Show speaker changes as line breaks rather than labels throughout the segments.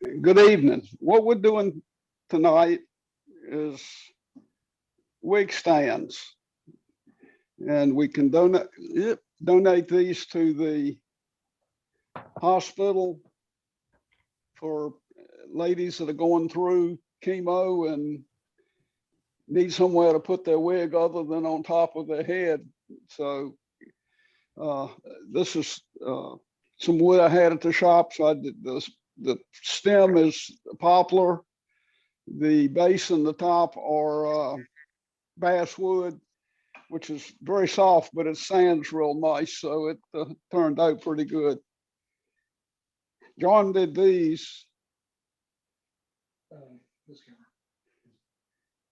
Good evening. What we're doing tonight is wig stands, and we can donate these to the hospital for ladies that are going through chemo and need somewhere to put their wig other than on top of their head. So this is some wood I had at the shop. So I did this. The stem is poplar. The base and the top are basswood, which is very soft, but it sands real nice. So it turned out pretty good. John did these. This camera.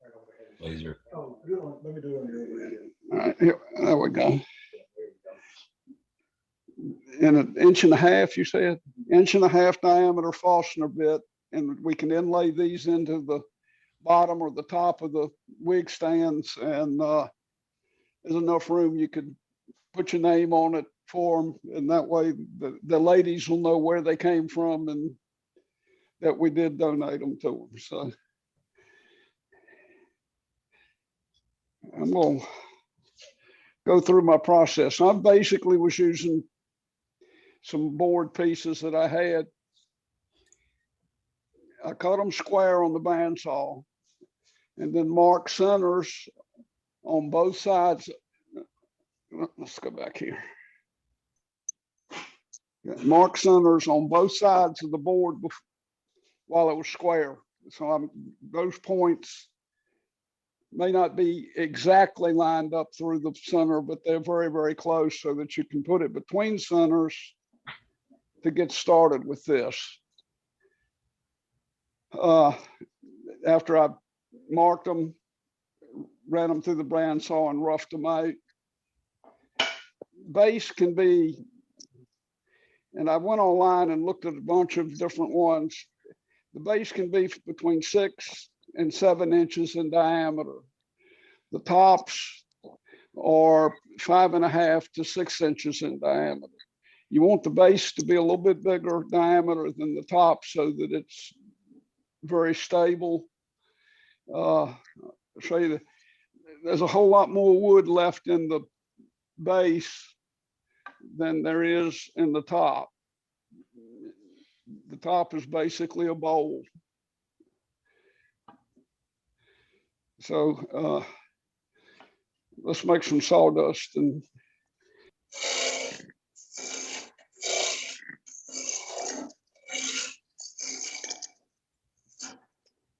Right overhead.
Laser.
Oh, let me do it. All right, here, there we go. In an inch and a half, you said? Inch and a half diameter Forstner bit, and we can inlay these into the bottom or the top of the wig stands, and there's enough room you could put your name on it for them, and that way the ladies will know where they came from and that we did donate them to them. So I'm going to go through my process. I basically was using some board pieces that I had. I cut them square on the bandsaw and then mark centers on both sides. Let's go back here. Mark centers on both sides of the board while it was square. So those points may not be exactly lined up through the center, but they're very, very close so that you can put it between centers to get started with this. After I marked them, ran them through the bandsaw and roughed them out. Base can be, and I went online and looked at a bunch of different ones. The base can be between 6 and 7 inches in diameter. The tops are 5.5 to 6 inches in diameter. You want the base to be a little bit bigger diameter than the top so that it's very stable. I'll show you there's a whole lot more wood left in the base than there is in the top. The top is basically a bowl. So let's make some sawdust and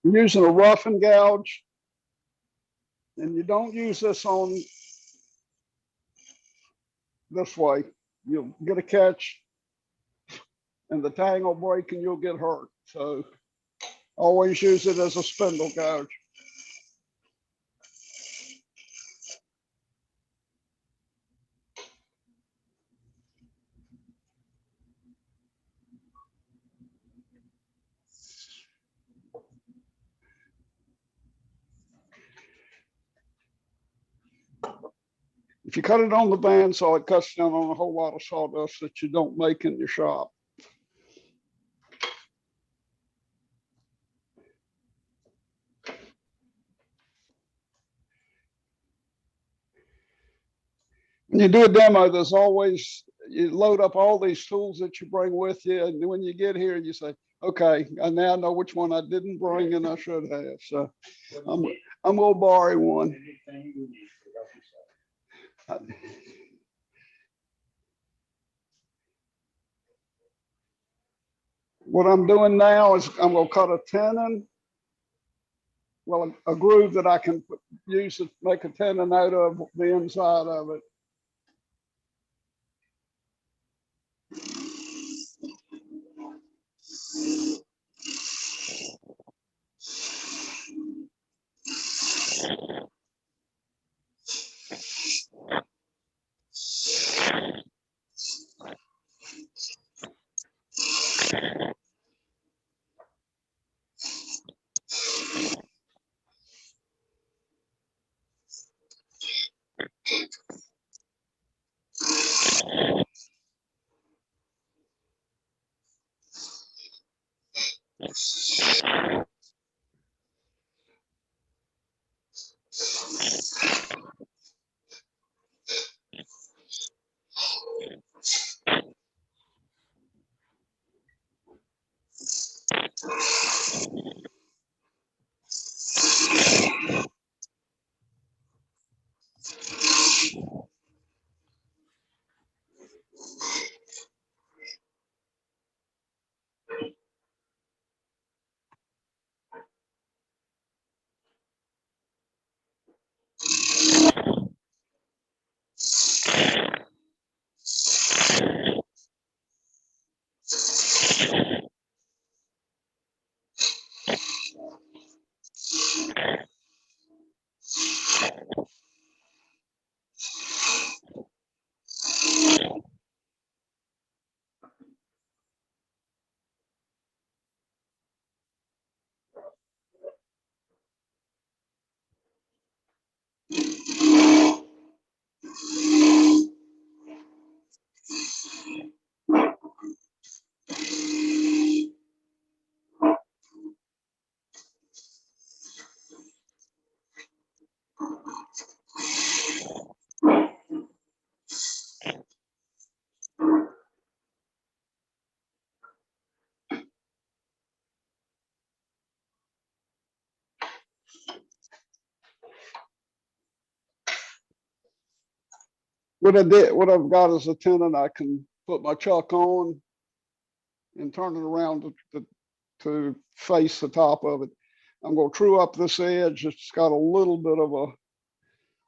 I'm using a rough and gouge, and you don't use this on this way. You'll get a catch and the tang will break and you'll get hurt. So always use it as a spindle gouge. If you cut it on the bandsaw, it cuts down on a whole lot of sawdust that you don't make in your shop. When you do a demo, there's always, you load up all these tools that you bring with you. And when you get here, you say, okay, I now know which one I didn't bring and I should have. So I'm going to borrow one. What I'm doing now is I'm going to cut a tenon, well, a groove that I can use to make a tenon out of the inside of it. What I've got is a tenon I can put my chuck on and turn it around to face the top of it. I'm going to true up this edge. It's got a little bit of a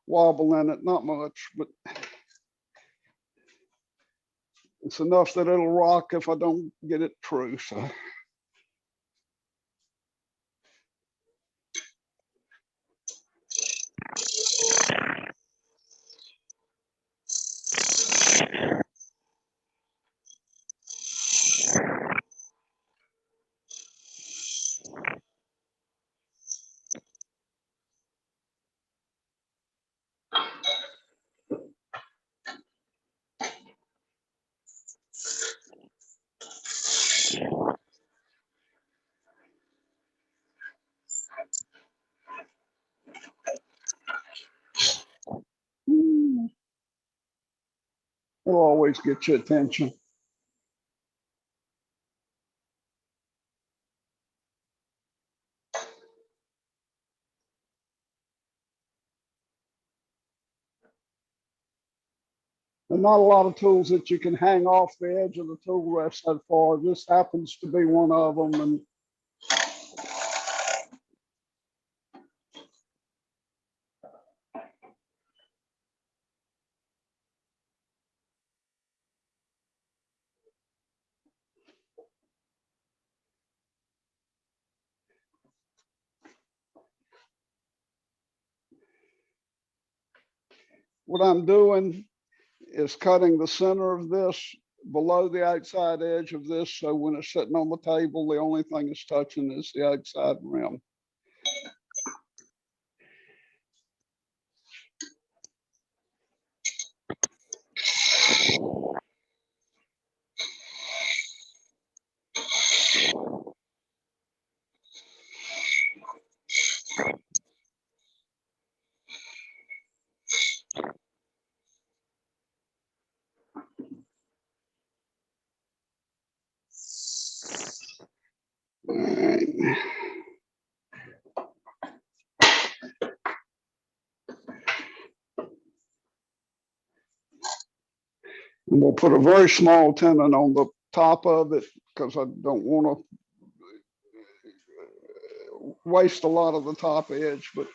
wobble in it, not much, but it's enough that it'll rock if I don't get it true. So. It'll always get your attention. There's not a lot of tools that you can hang off the edge of the tool rest that far. This happens to be one of them. And what I'm doing is cutting the center of this below the outside edge of this. So when it's sitting on the table, the only thing it's touching is the outside rim. All right. And we'll put a very small tenon on the top of it because I don't want to waste a lot of the top edge, but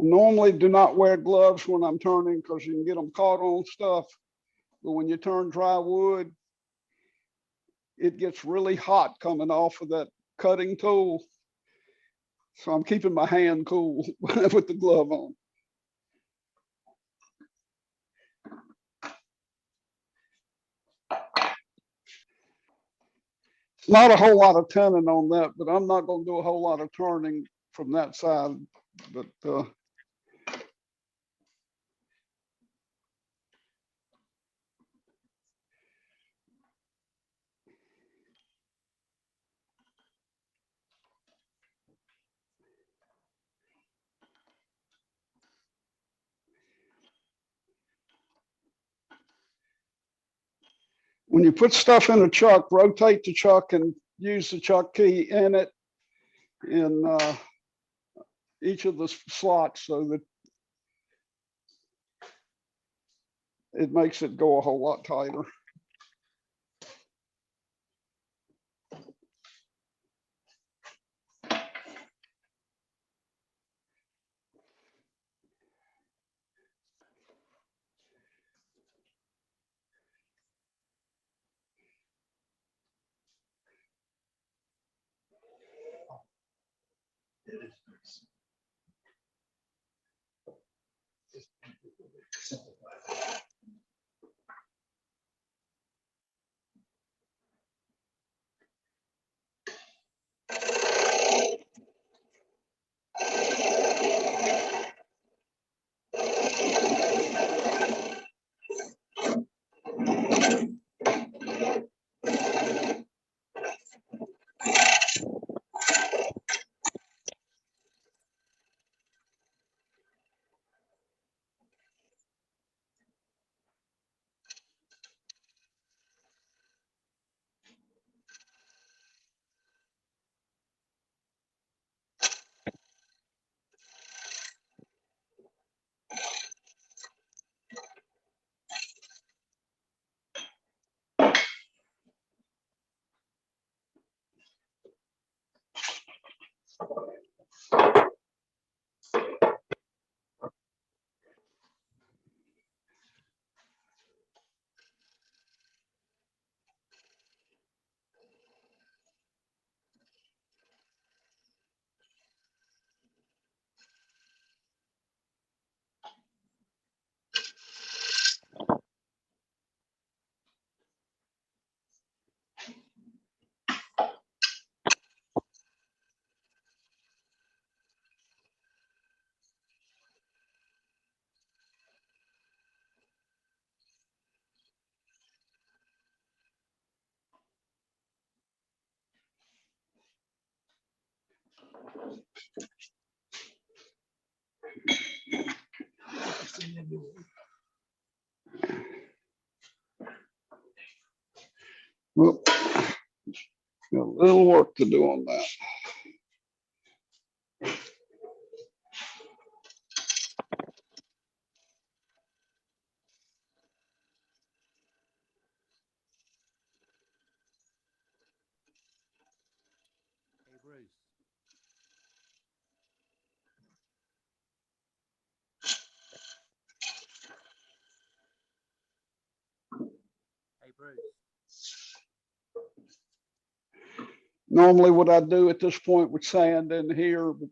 I normally do not wear gloves when I'm turning because you can get them caught on stuff. But when you turn dry wood, it gets really hot coming off of that cutting tool. So I'm keeping my hand cool with the glove on. Not a whole lot of tenon on that, but I'm not going to do a whole lot of turning from that side. But when you put stuff in a chuck, rotate the chuck and use the chuck key in it in each of the slots so that it makes it go a whole lot tighter. Well, got a little work to do on that.
Hey, Bruce. Hey, Bruce.
Normally what I do at this point with sand in here, but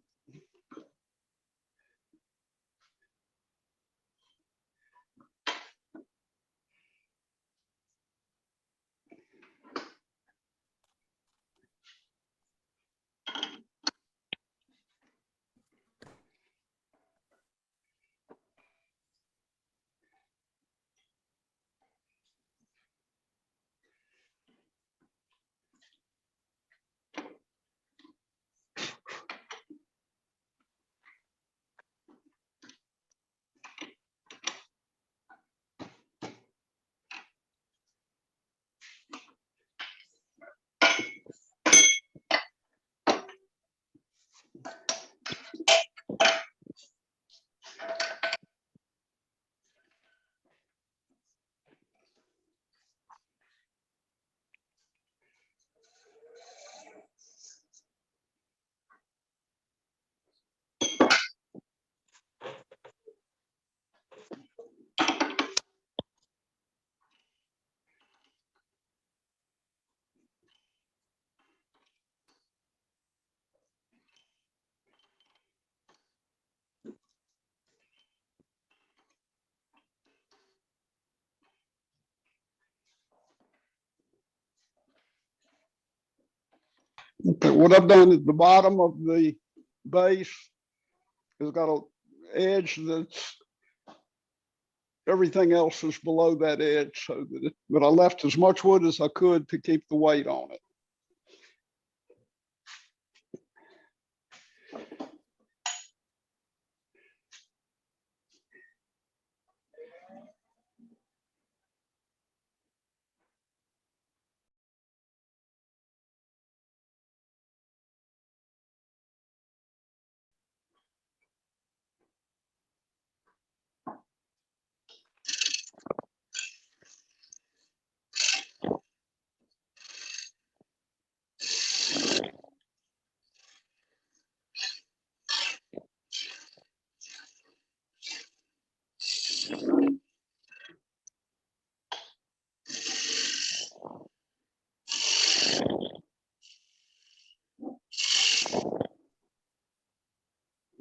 okay, what I've done at the bottom of the base has got an edge that's everything else is below that edge, so that but I left as much wood as I could to keep the weight on it.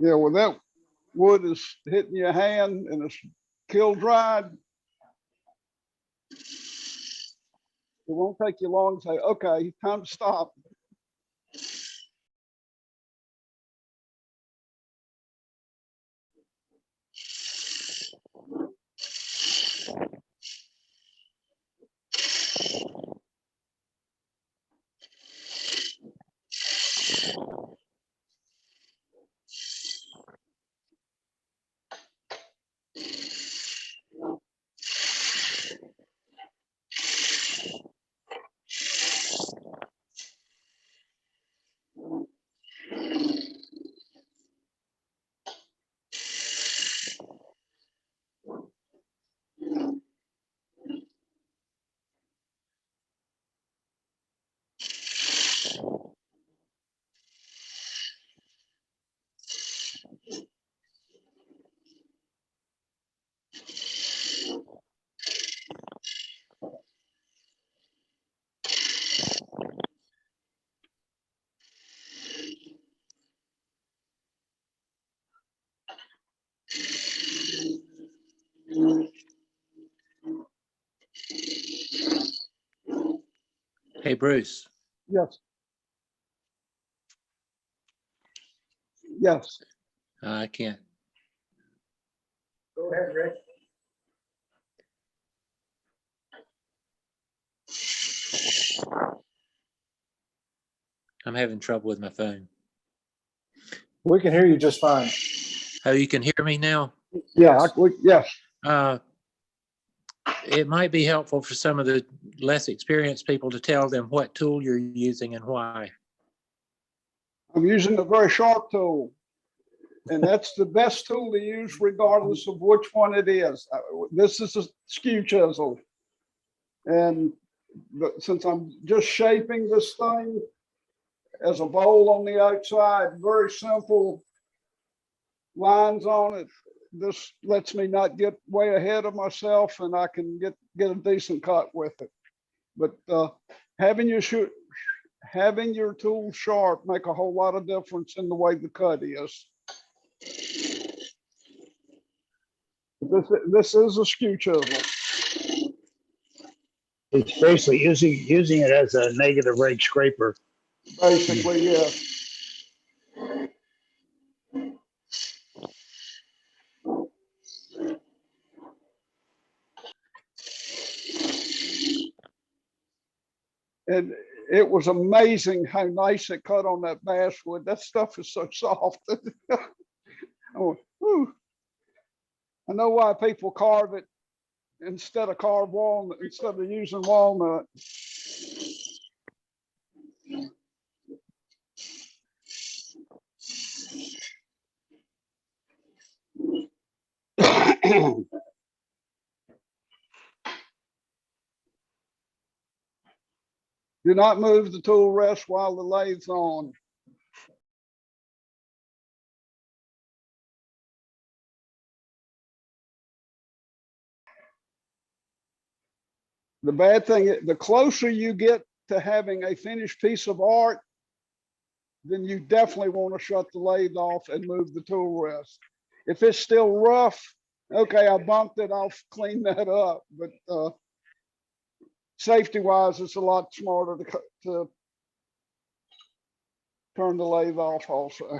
Yeah, well, that wood is hitting your hand and it's kiln dried. It won't take you long to say, okay, time to stop.
Hey, Bruce.
Yes. Yes.
I can't.
Go ahead, Rick.
I'm having trouble with my phone.
We can hear you just fine.
Oh, you can hear me now?
Yeah, yes.
It might be helpful for some of the less experienced people to tell them what tool you're using and why.
I'm using a very sharp tool. And that's the best tool to use regardless of which one it is. This is a skew chisel. And since I'm just shaping this thing as a bowl on the outside, very simple lines on it. This lets me not get way ahead of myself and I can get a decent cut with it. But having your tool sharp make a whole lot of difference in the way the cut is. This is a skew chisel.
It's basically using it as a negative rake scraper.
Basically, yeah. And it was amazing how nice it cut on that basswood. That stuff is so soft. Oh, whew. I know why people carve it instead of using walnut. Do not move the tool rest while the lathe's on. The bad thing, the closer you get to having a finished piece of art, then you definitely want to shut the lathe off and move the tool rest. If it's still rough, okay, I bumped it, I'll clean that up. But safety wise, it's a lot smarter to turn the lathe off also.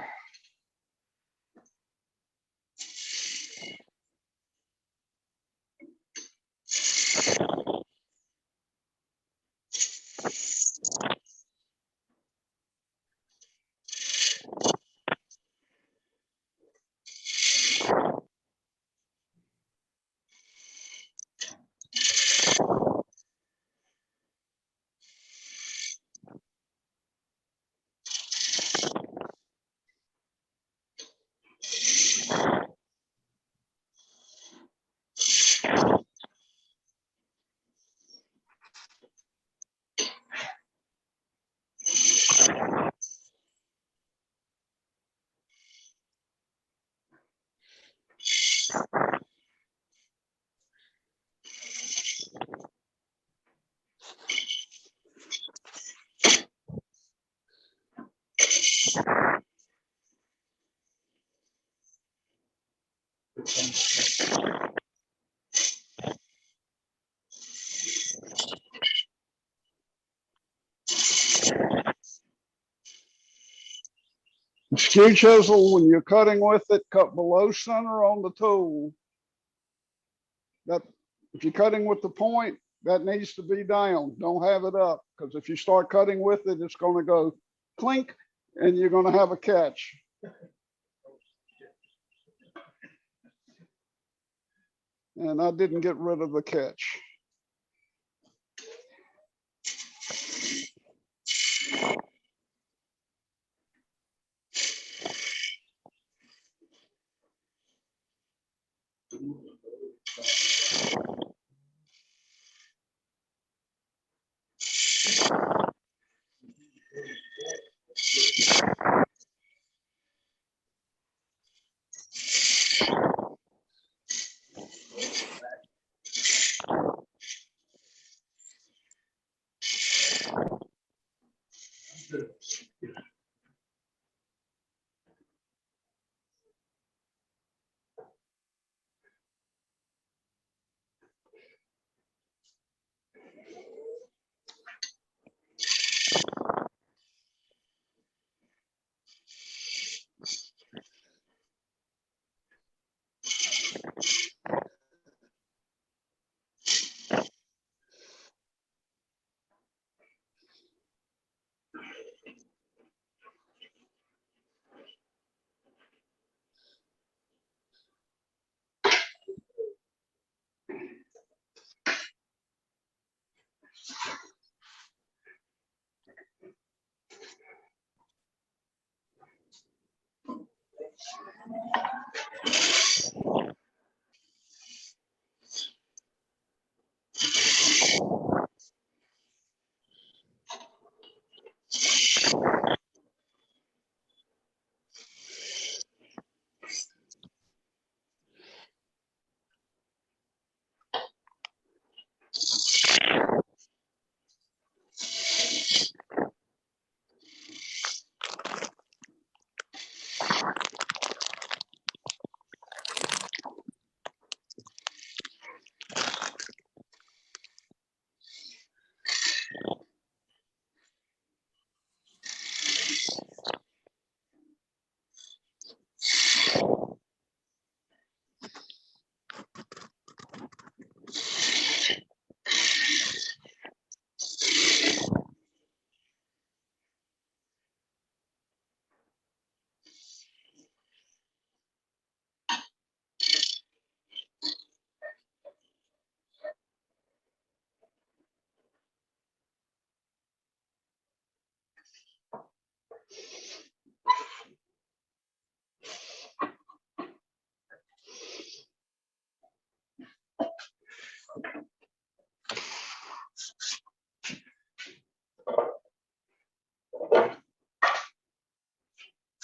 Skew chisel, when you're cutting with it, cut below center on the tool. That, if you're cutting with the point, that needs to be down. Don't have it up, because if you start cutting with it, it's going to go clink and you're going to have a catch. And I didn't get rid of the catch.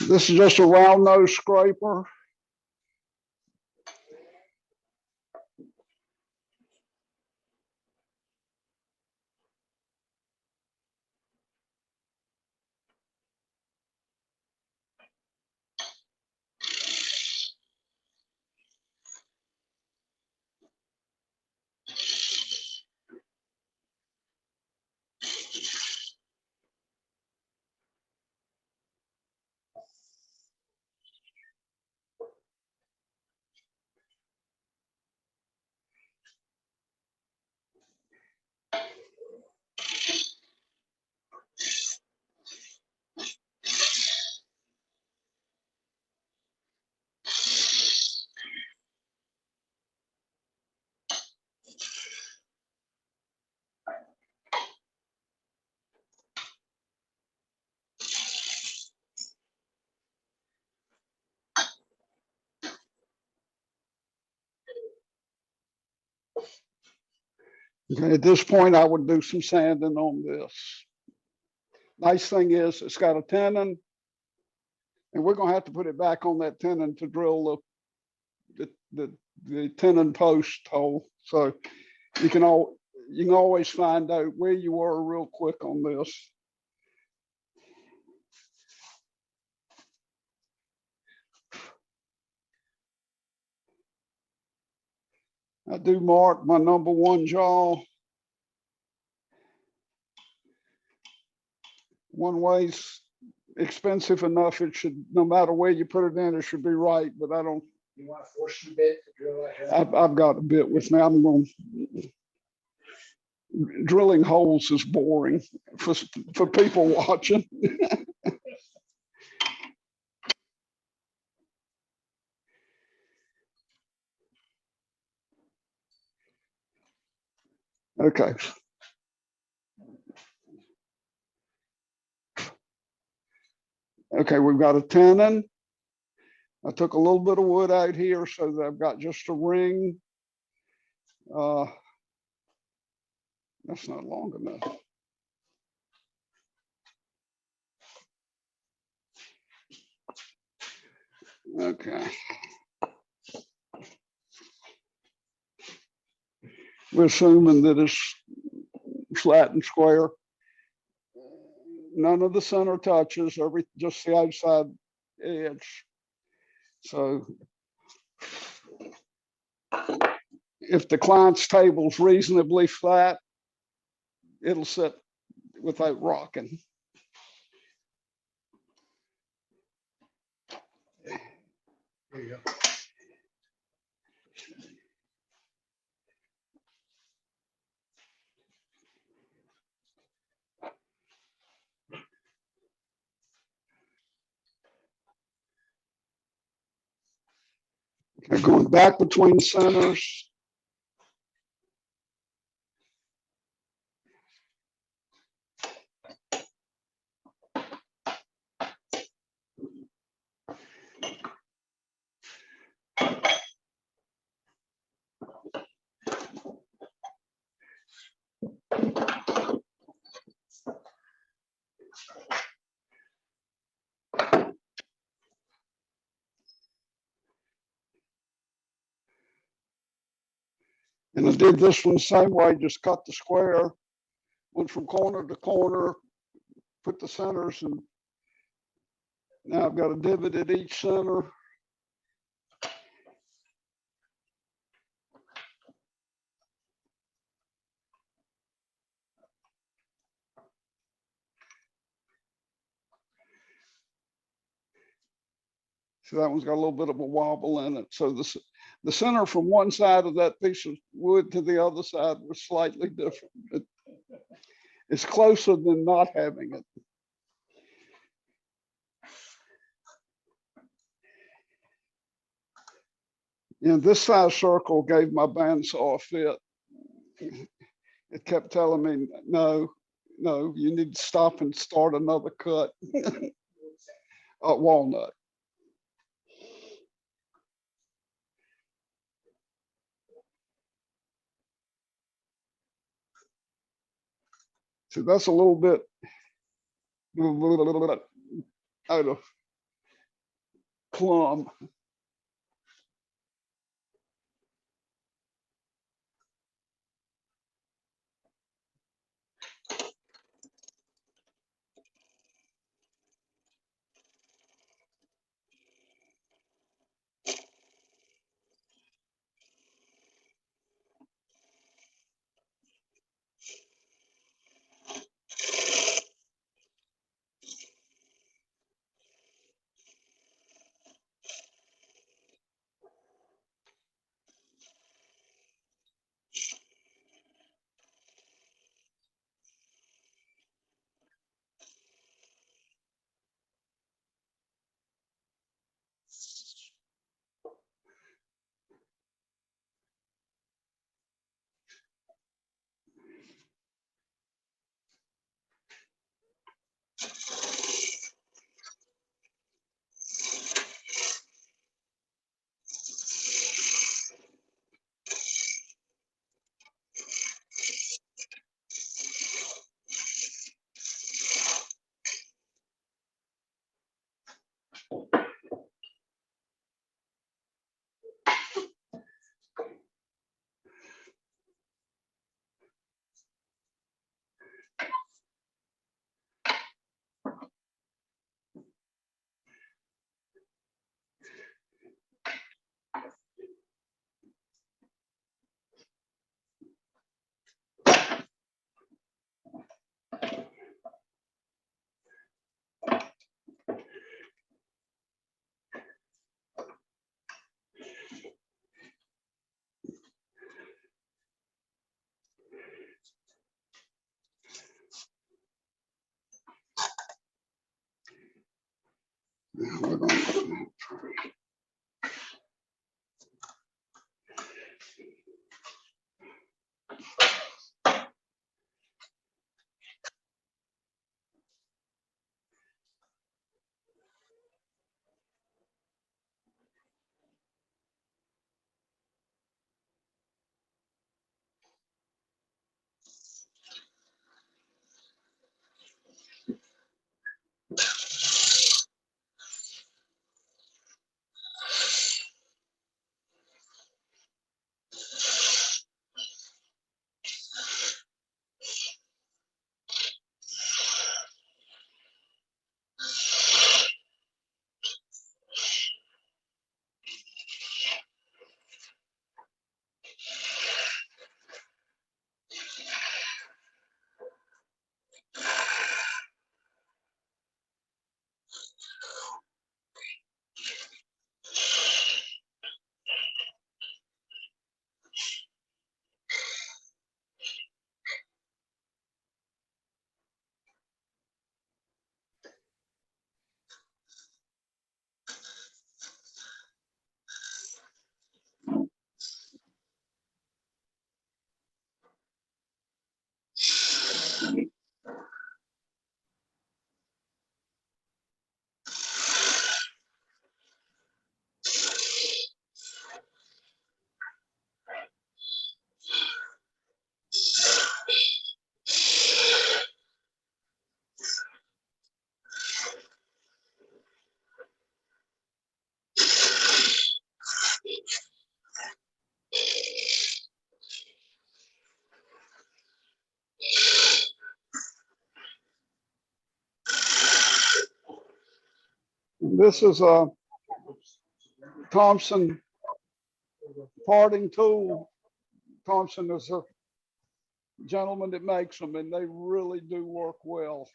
This is just a round nose scraper. Okay, at this point, I would do some sanding on this. Nice thing is it's got a tenon, and we're gonna have to put it back on that tenon to drill the tenon post hole. So you can always find out where you were real quick on this. I do mark my number one jaw. One way's expensive enough. It should, no matter where you put it in, it should be right, but I don't.
You want a horseshoe bit to drill like that?
I've got a bit with me. I'm going. Drilling holes is boring for people watching. Okay. Okay, we've got a tenon. I took a little bit of wood out here so that I've got just a ring. That's not long enough. Okay. We're assuming that it's flat and square. None of the center touches, just the outside edge. So if the client's table's reasonably flat, it'll sit without rocking.
There you go.
Okay, going back between centers. And I did this one the same way, just cut the square, went from corner to corner, put the centers, and now I've got a divot at each center. So that one's got a little bit of a wobble in it. So the center from one side of that piece of wood to the other side was slightly different. It's closer than not having it. And this size circle gave my bandsaw a fit. It kept telling me, no, you need to stop and start another cut. Walnut. So that's a little bit out of plumb. This is a Thompson parting tool. Thompson is a gentleman that makes them, and they really do work well.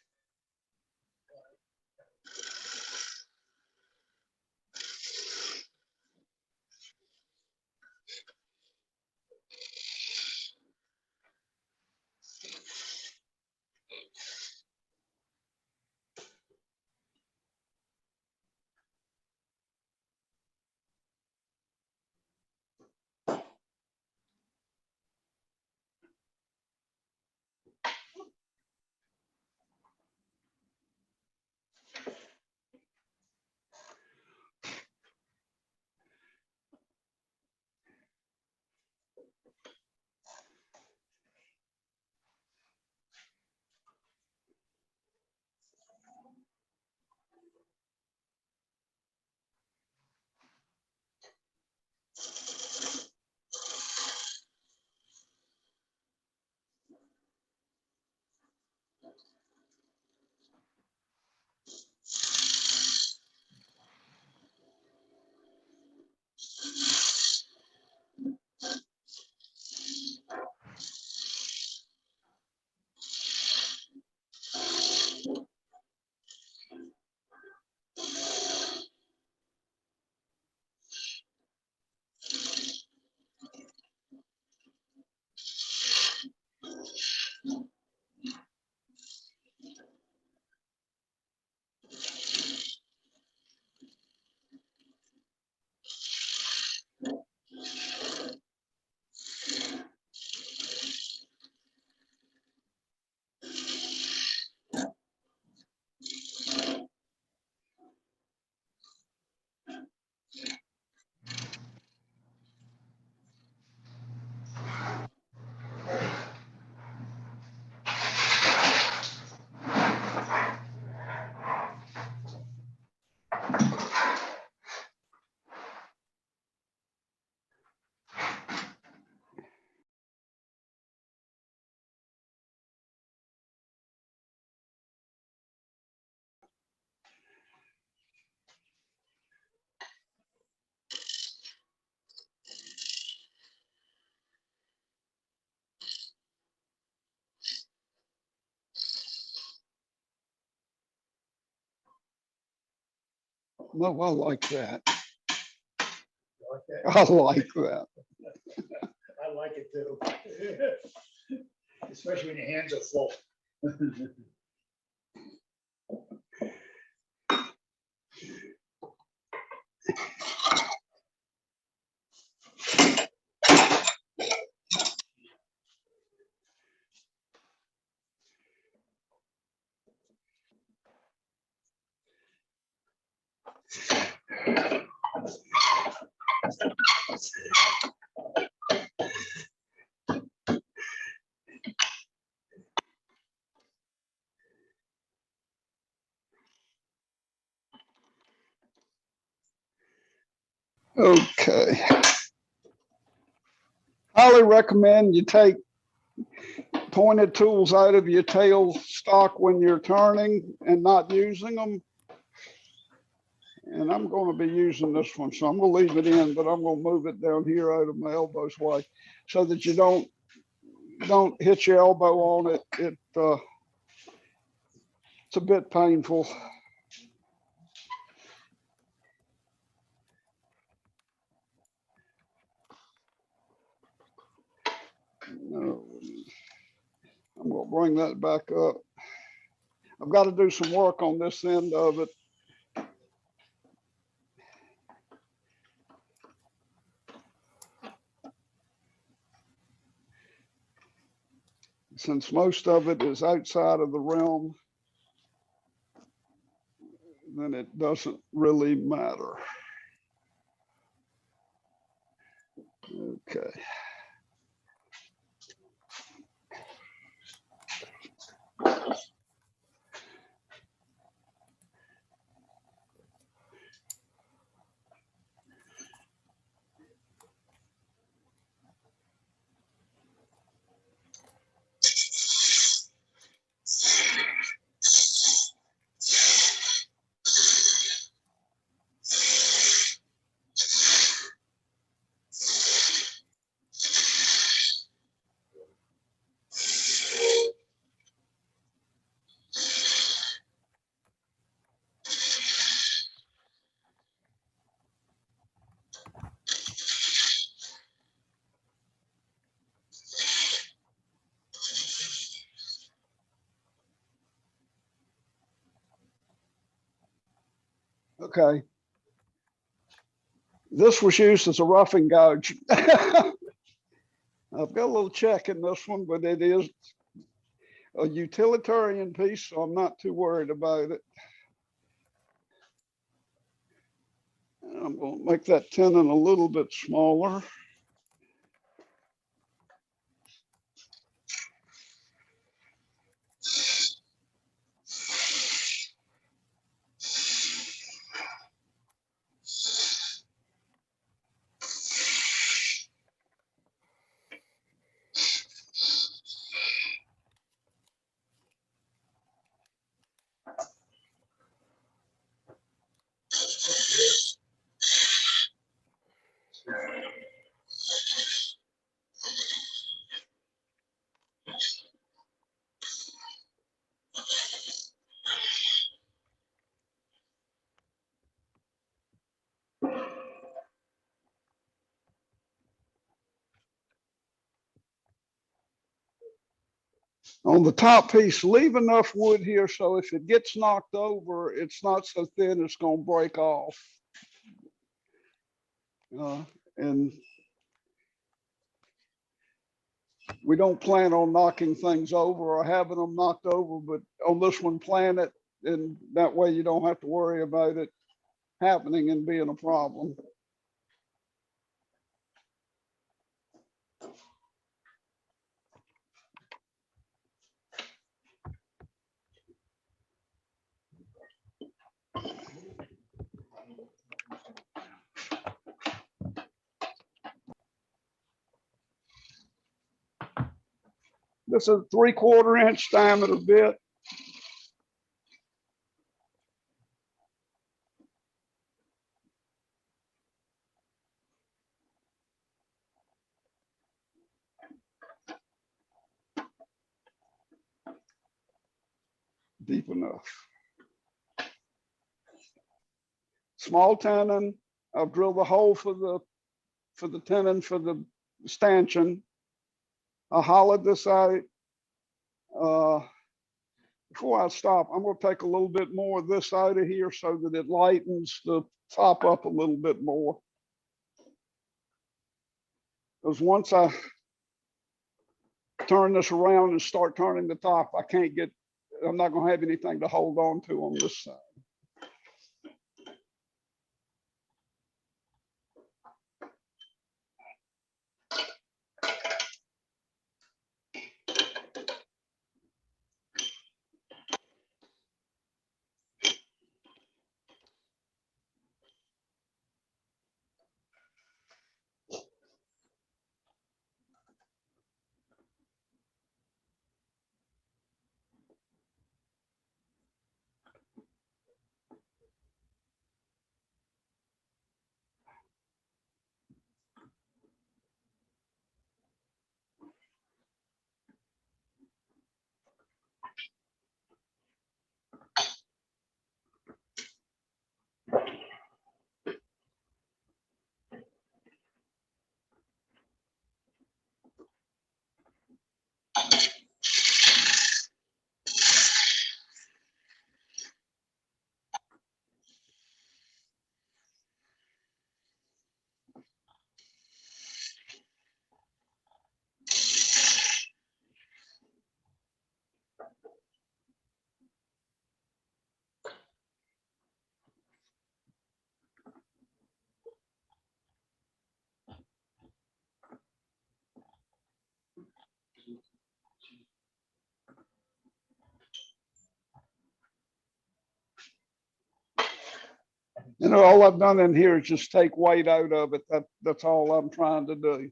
No, I like that.
You like that?
I like that.
I like it too. Especially when your hands are full.
Okay. Highly recommend you take pointed tools out of your tail stock when you're turning and not using them. And I'm going to be using this one, so I'm going to leave it in, but I'm going to move it down here out of my elbow's way so that you don't hit your elbow on it. It's a bit painful. No, I'm going to bring that back up. I've got to do some work on this end of it. Since most of it is outside of the realm, then it doesn't really matter. Okay. Okay. This was used as a roughing gouge. I've got a little check in this one, but it is a utilitarian piece, so I'm not too worried about it. I'm going to make that tenon a little bit smaller. On the top piece, leave enough wood here so if it gets knocked over, it's not so thin it's going to break off. And we don't plan on knocking things over or having them knocked over, but on this one, plan it, and that way you don't have to worry about it happening and being a problem. This is a 3/4 inch diameter bit. Deep enough. Small tenon. I've drilled a hole for the tenon for the stanchion. I hollowed this out. Before I stop, I'm going to take a little bit more of this out of here so that it lightens the top up a little bit more. Because once I turn this around and start turning the top, I'm not going to have anything to hold on to on this side. You know, all I've done in here is just take weight out of it. That's all I'm trying to do.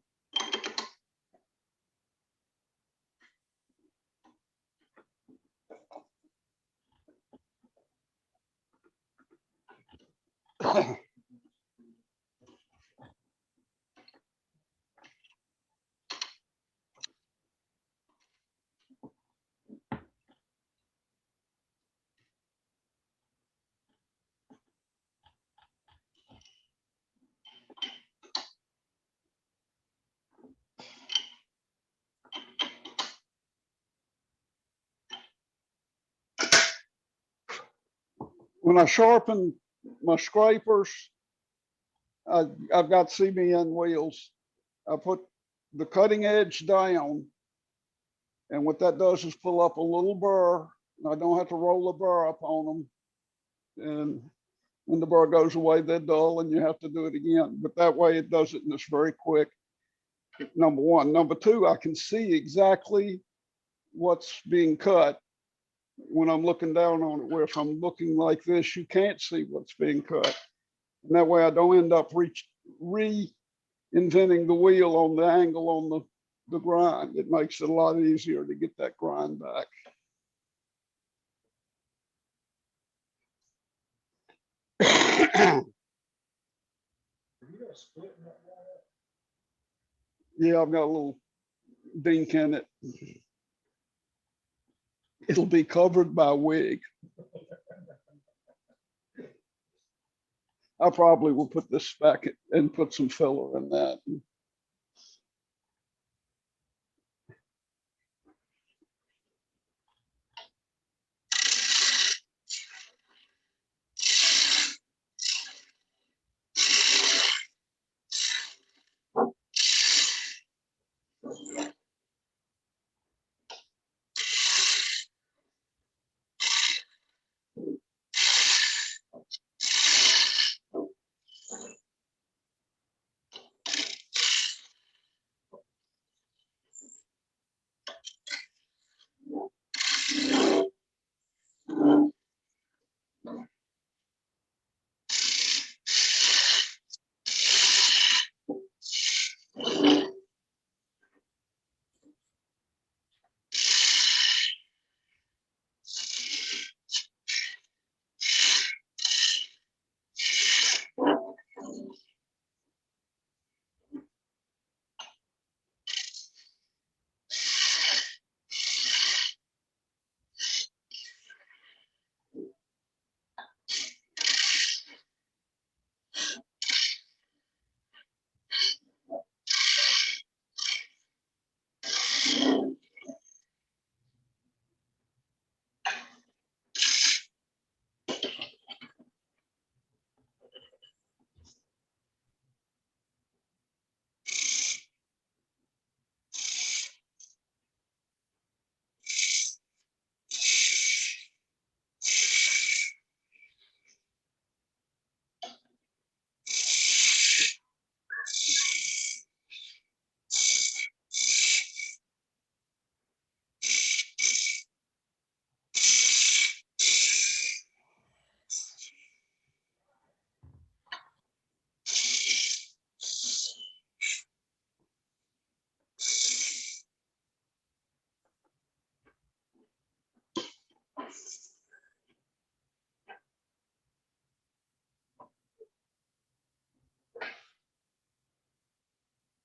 When I sharpen my scrapers, I've got CBN wheels. I put the cutting edge down, and what that does is pull up a little burr. And I don't have to roll the burr up on them. And when the burr goes away, they're dull, and you have to do it again. But that way, it does it, and it's very quick. Number one. Number two, I can see exactly what's being cut when I'm looking down on it, where if I'm looking like this, you can't see what's being cut. And that way I don't end up reinventing the wheel on the angle on the grind. It makes it a lot easier to get that grind back.
You got a split in that wall?
Yeah, I've got a little dink in it. It'll be covered by wig. I probably will put this back and put some filler in that.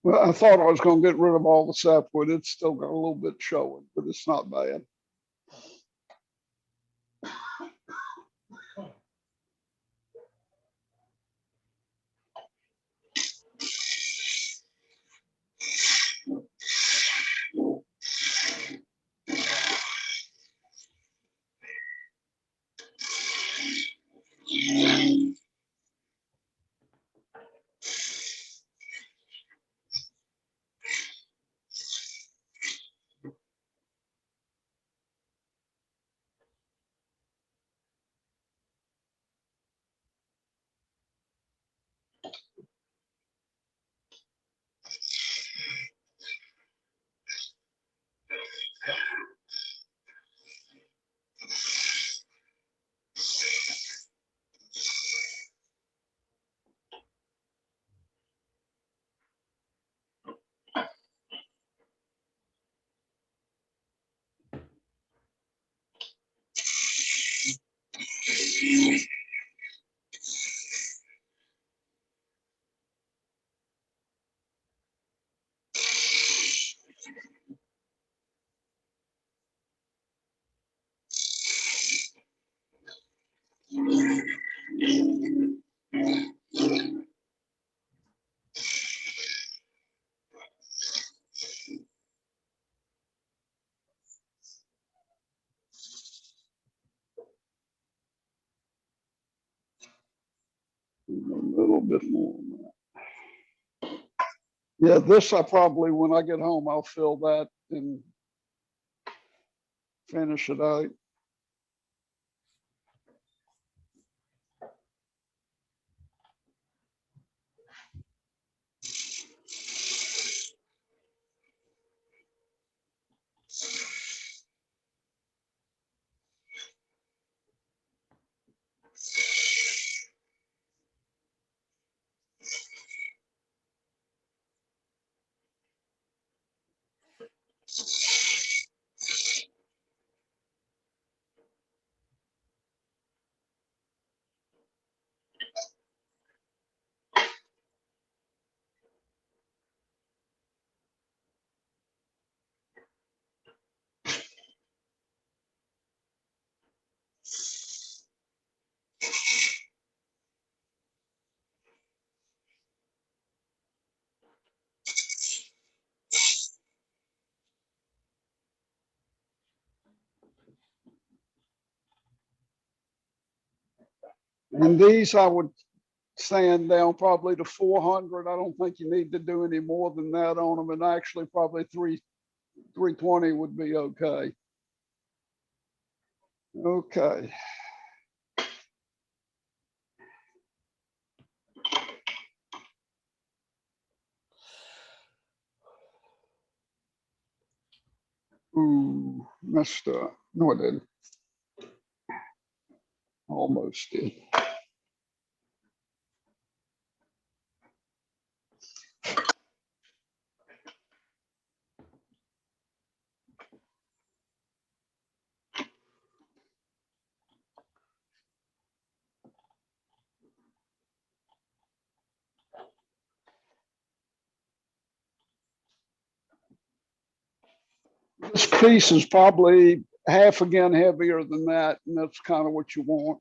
Well, I thought I was going to get rid of all the sapwood. It's still got a little bit showing, but it's not bad. little bit more than that. Yeah, this I probably, when I get home, I'll fill that and finish it out. And these I would sand down probably to 400. I don't think you need to do any more than that on them. And actually probably 320 would be okay. Okay. Ooh, messed up. No, I didn't. Almost did. This piece is probably half again heavier than that, and that's kind of what you want.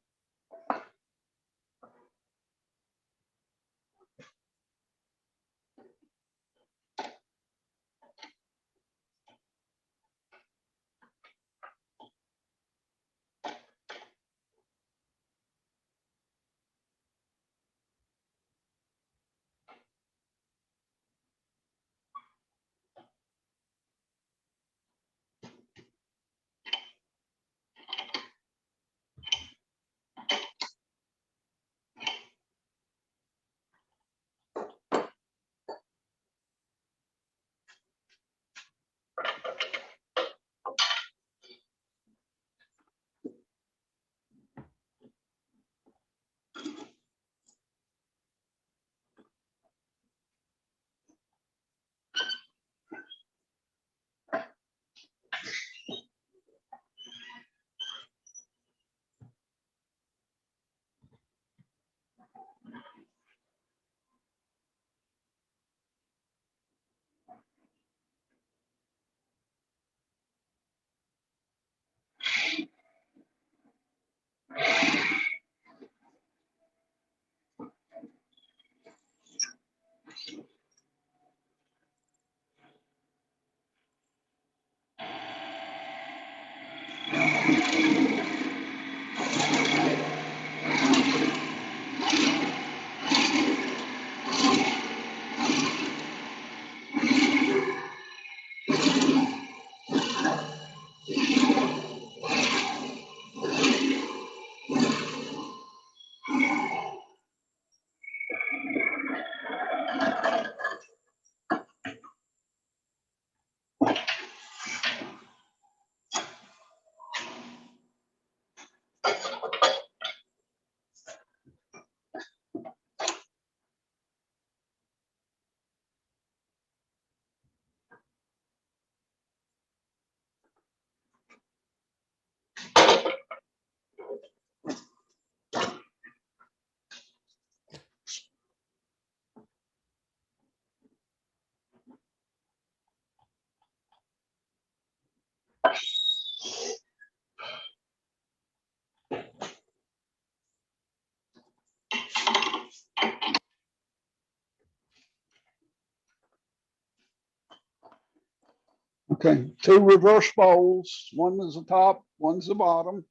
Okay, 2 reverse bowls. One is the top, one's the bottom.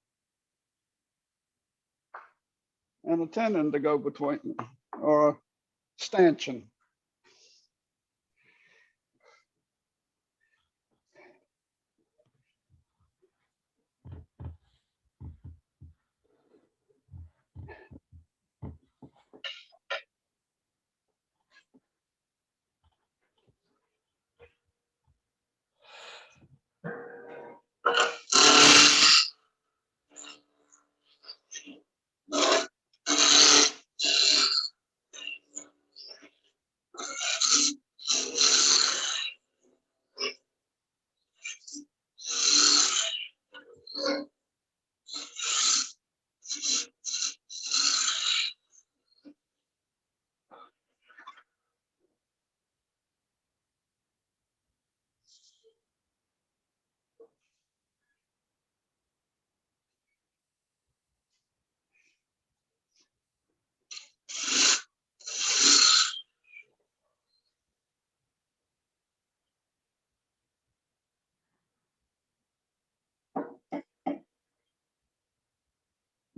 And a tenon to go between them. or a stanchion.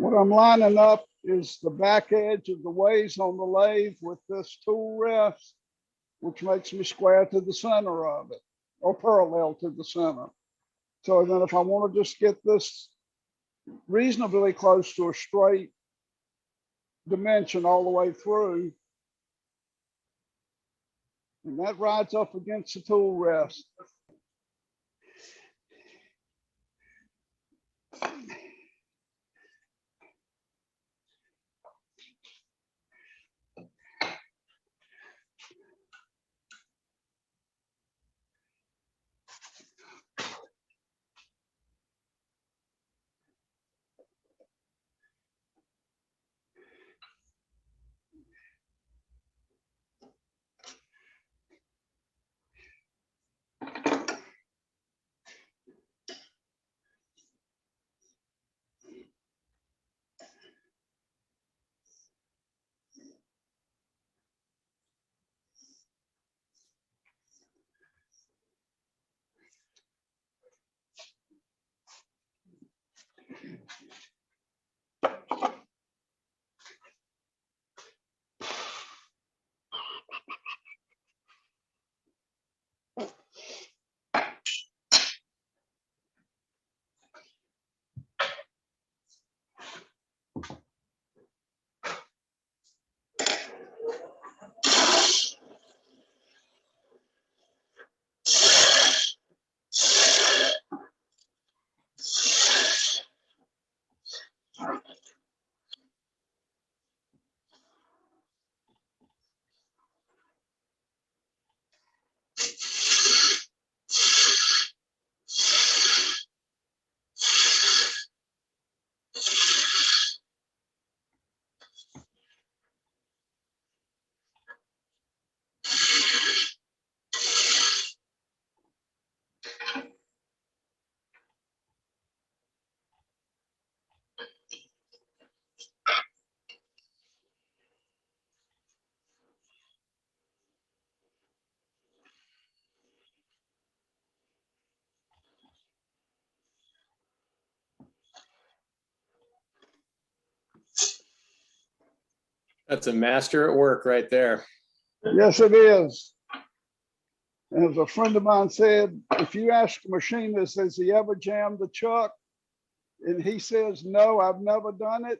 What I'm lining up is the back edge of the ways on the lathe with this tool rest, which makes me square to the center of it, or parallel to the center. So then if I want to just get this reasonably close to a straight dimension all the way through, and that rides up against the tool rest.
That's a master at work right there.
Yes, it is. And as a friend of mine said, if you ask a machinist, has he ever jammed the chuck? And he says, no, I've never done it.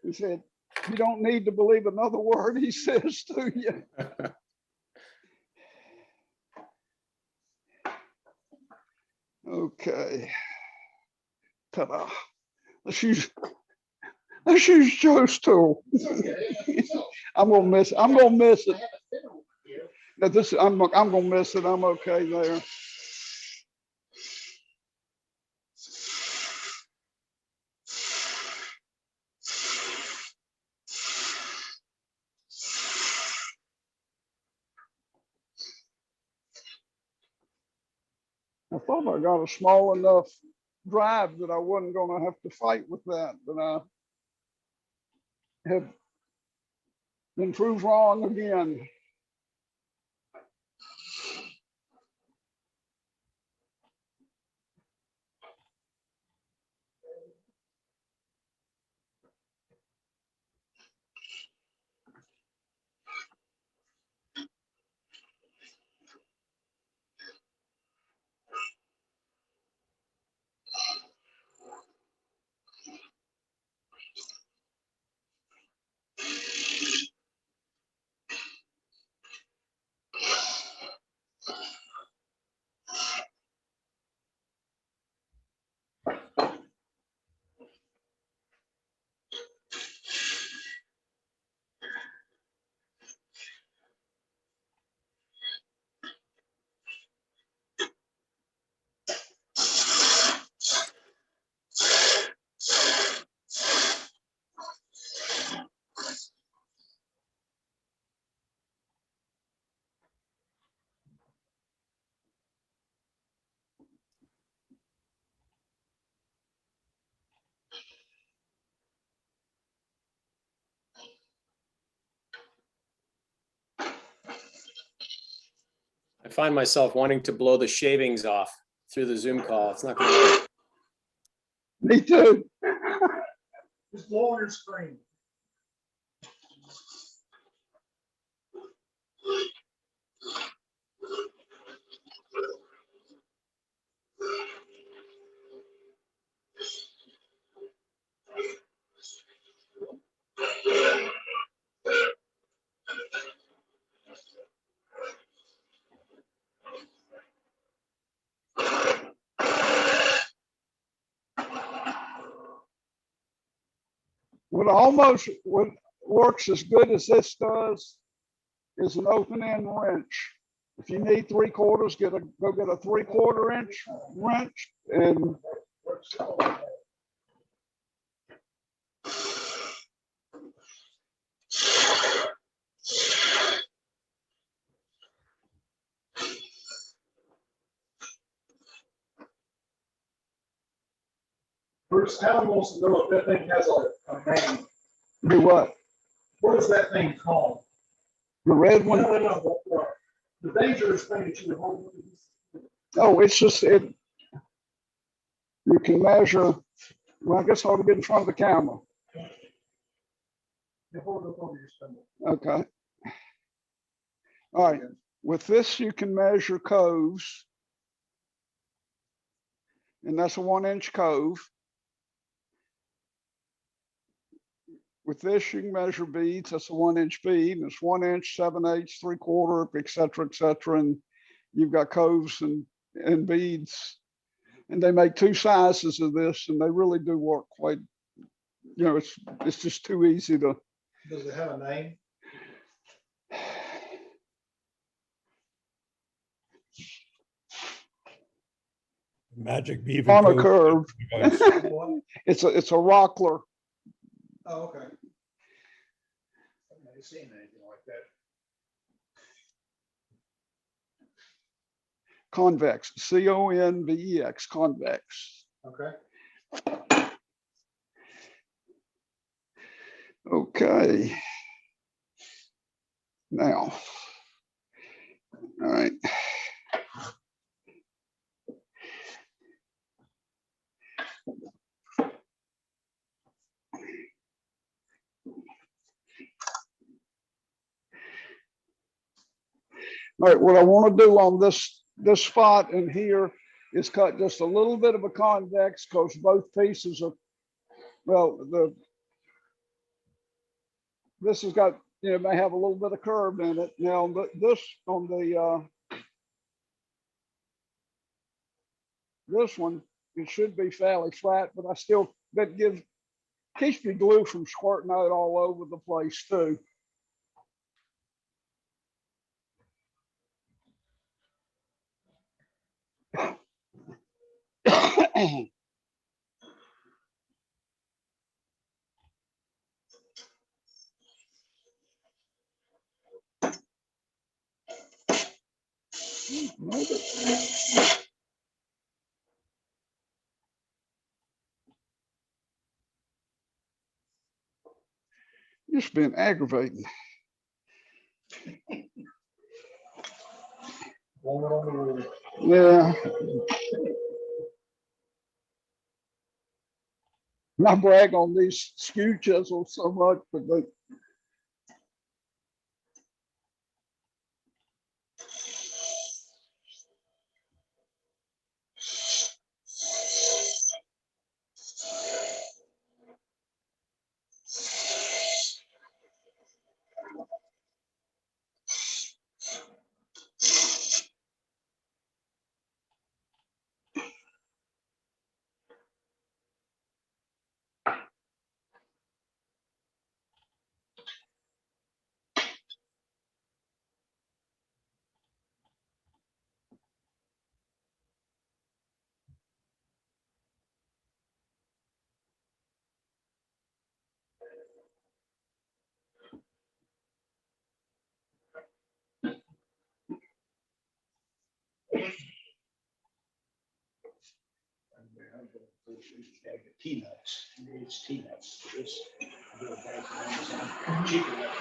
He said, you don't need to believe another word he says to you. Okay. Ta-da. Let's use Joe's tool. I'm gonna miss it. I'm gonna miss it. I'm okay there. I thought I got a small enough drive that I wasn't gonna have to fight with that, but I have been proved wrong again.
find myself wanting to blow the shavings off through the Zoom call. It's not going to work.
Me too.
Just blow on your screen.
What works as good as this does is an open end wrench. If you need 3/4, go get a 3/4 inch wrench and
Bruce, Alan wants to know if that thing has a name.
do what?
What is that thing called?
The red one?
No. The dangerous thing that you hold.
Oh, it's just it. You can measure. Well, I guess I ought to get in front of the camera.
You hold it over your stomach.
Okay. All right. With this, you can measure coves. And that's a 1-inch cove. With this, you can measure beads. That's a 1-inch bead. And it's 1 inch, 7/8, 3/4, et cetera, and you've got coves and beads. And they make 2 sizes of this, and they really do work quite. You know, it's just too easy to.
Does it have a name?
Magic beaver.
On a curve.
Device.
What?
It's a rockler.
Oh, okay. I've never seen anything like that.
Convex, CONVEX, convex.
Okay.
Okay. Now, all right. All right, what I want to do on this spot in here is cut just a little bit of a convex because both pieces are, well, this has got, you know, may have a little bit of curve in it. Now, this one, it should be fairly flat, but that keeps me glue from squirting out all over the place too. Just been aggravating. Yeah. I brag on these skew chisels so much, but they.
T-nuts. It's T-nuts. This little bag from Amazon. Cheap enough.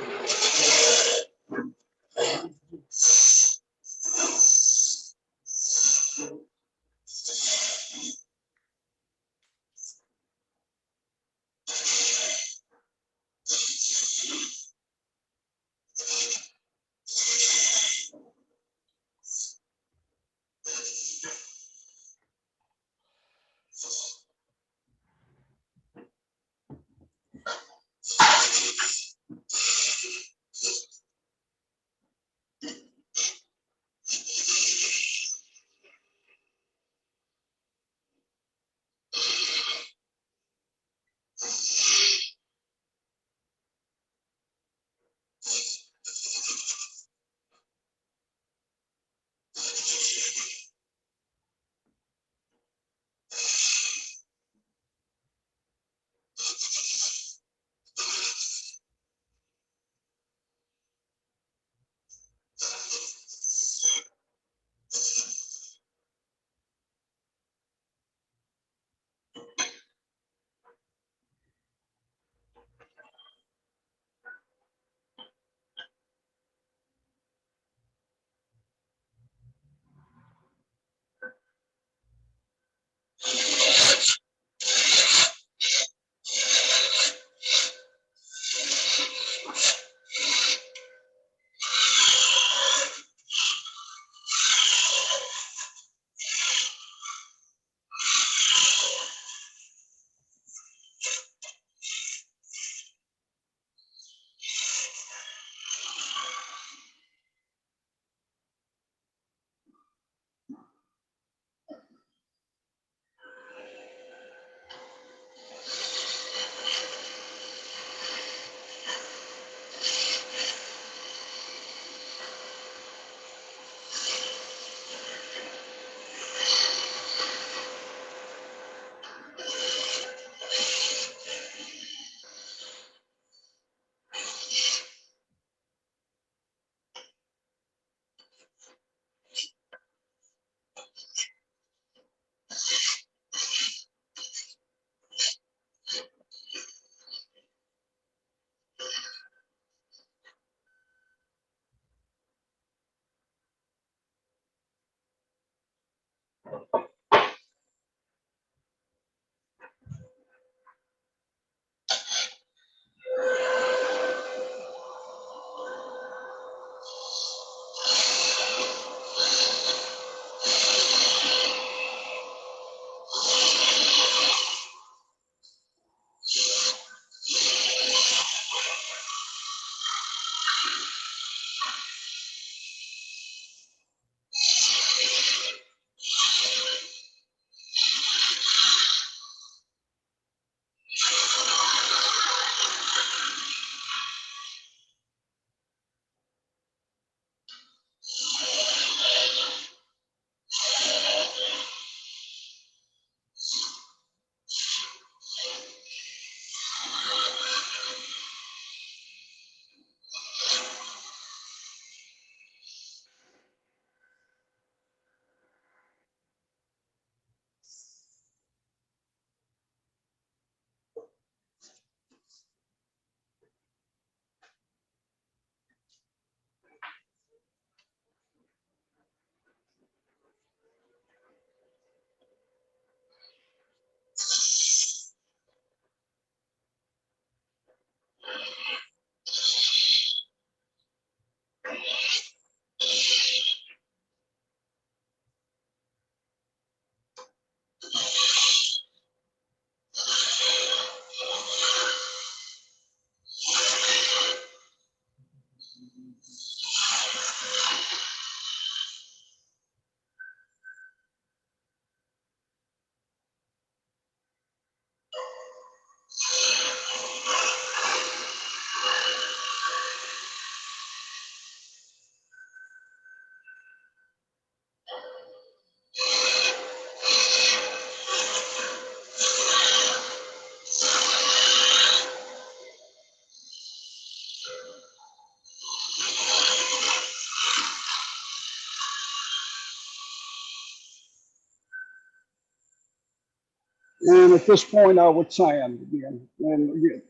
And at this point, I would sand again. And again,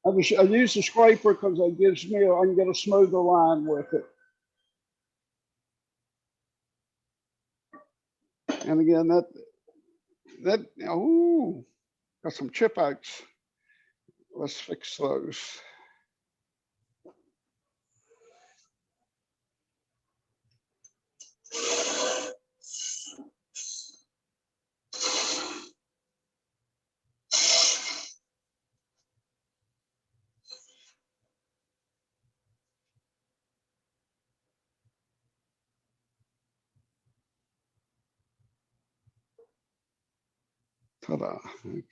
I use the scraper because it gives me, I can get a smoother line with it. And again, ooh, got some chip outs. Let's fix those. Ta-da. Okay.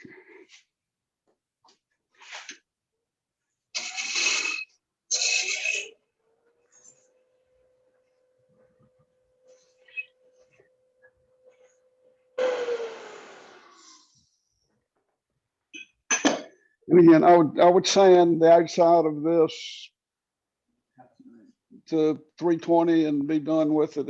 And again, I would sand the outside of this to 320 and be done with it